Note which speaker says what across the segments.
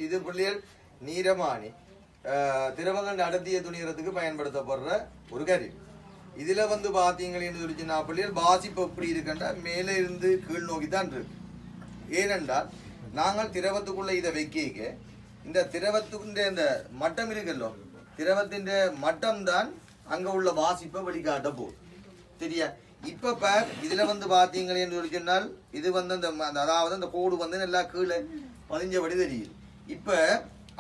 Speaker 1: இது பிள்ளைகள் நீரமானி திரவங்கள் அடர்த்திய துணியறதுக்கு பயன்படுத்தப்படுற ஒரு கருவி. இதுல வந்து பாத்தீங்கன்னு சொல்லிச்சுன்னா பிள்ளைகள் வாசிப்பு எப்படி இருக்குன்னா மேலே இருந்து கீழ் நோக்கி தான் இருக்கு. ஏனென்றால் நாங்கள் திரவத்துக்குள்ள இதை வைக்க இந்த திரவத்துக்கு இந்த மட்டம் இருக்குல்லோ, திரவத்தின் மட்டம் தான் அங்க உள்ள வாசிப்பை வெளிக்காட்ட போகுது. சரியா? இப்ப பார் இதுல வந்து பாத்தீங்கன்னு சொல்லி சொன்னால் இது வந்து அந்த அதாவது அந்த கோடு வந்து நல்லா கீழே பதிஞ்சபடி தெரியுது. இப்ப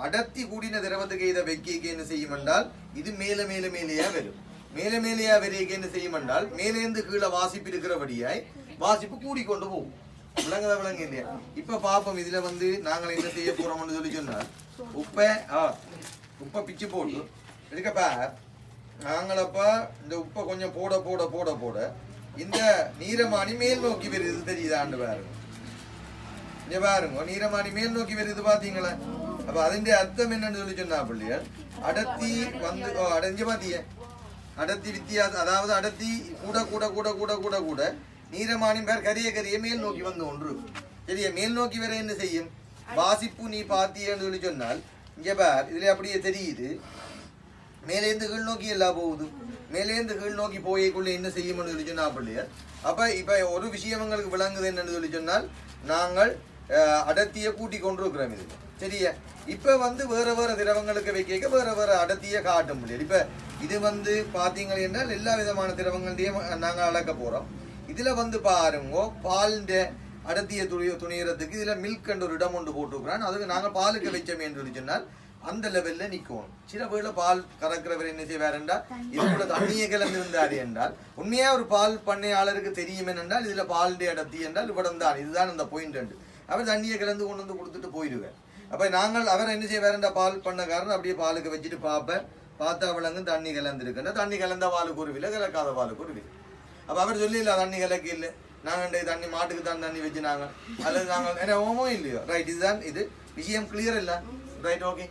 Speaker 1: அடர்த்தி கூடின திரவத்துக்கு இதை வைக்க என்ன செய்யும் என்றால் இது மேல மேல மேலேயா வரும். மேல மேலேயா வரைக்க என்ன செய்யும் என்றால் மேலேந்து கீழே வாசிப்பு இருக்கிறபடியாய் வாசிப்பு கூடிக்கொண்டு போகும். விளங்க இல்லையா? இப்ப பாப்போம் இதுல வந்து நாங்கள் என்ன செய்ய போறோம்னு சொல்லி சொன்னால் உப்பை பிச்சு போட்டு இருக்கப்ப நாங்களப்ப இந்த உப்பை கொஞ்சம் போட போட போட போட இந்த நீரமானி மேல் நோக்கி வருது. தெரியுதாண்டு பாருங்க, இங்க பாருங்க நீரமானி மேல் நோக்கி வருது பாத்தீங்களா? அப்ப அதன் அர்த்தம் என்னன்னு சொல்லி சொன்னா பிள்ளைகள் அடர்த்தி வந்து அடைஞ்ச பாத்தீங்க அடர்த்தி வித்தியாசம், அதாவது அடர்த்தி கூட கூட கூட கூட கூட கூட நீரமானி பேர் கரிய கரிய மேல் நோக்கி வந்து ஒன்று. சரியா? மேல் நோக்கி வர என்ன செய்யும்? வாசிப்பு நீ பாத்தியன்னு சொல்லி சொன்னால் இங்க பார் இதுல அப்படியே தெரியுது மேலேந்து கீழ் நோக்கி எல்லாம் போகுது. மேலேந்து கீழ் நோக்கி போய்க்குள்ள என்ன செய்யும்னு சொல்லி சொன்னா பிள்ளையர். அப்ப இப்ப ஒரு விஷயம் எங்களுக்கு விளங்குது என்னன்னு சொல்லி சொன்னால் நாங்கள் அடர்த்தியை கூட்டி கொண்டிருக்கிறோம் இது. சரியா? இப்ப வந்து வேற வேற திரவங்களுக்கு வைக்க வேற வேற அடர்த்தியை காட்டும் பிள்ளையர். இப்ப இது வந்து பாத்தீங்க என்றால் எல்லா விதமான திரவங்களையும் நாங்க அளக்க போறோம். இதுல வந்து பாருங்க பாலின் அடர்த்திய துணியறதுக்கு இதுல மில்க் என்ற ஒரு இடம் ஒன்று போட்டுக்கிறான். அதுக்கு நாங்க பாலுக்கு வச்சோமே என்று சொன்னால் அந்த லெவல்ல நிக்கணும். சில பேர்ல பால் கறக்கிறவர் என்ன செய்வார் என்றால் இதுக்குள்ள தண்ணியை கலந்து இருந்தாரு என்றால் உண்மையா ஒரு பால் பண்ணையாளருக்கு தெரியும் என்றால் இதுல பாலுடைய அடர்த்தி என்றால் இவ்விடம் தான், இதுதான் அந்த பாயிண்ட். அவர் தண்ணியை கலந்து கொண்டு வந்து கொடுத்துட்டு போயிடுவார். அப்ப நாங்கள் அவர் என்ன செய்வாருண்டா பால் பண்ணக்காரன் அப்படியே பாலுக்கு வச்சுட்டு பார்த்தா விலங்கு தண்ணி கலந்து இருக்குன்னா தண்ணி கலந்த பாலுக்கு ஒரு விலை, கலக்காத பாலுக்கு ஒரு விலை. அப்ப அவர் சொல்லிடல தண்ணி கலக்கு இல்லை, நாங்க தண்ணி மாட்டுக்கு தான் தண்ணி வச்சு நாங்கள் அல்லது நாங்கள் என்ன ஓமோ இல்லையோ. ரைட், இதுதான் இது விஷயம். கிளியர் இல்ல? Right, okay.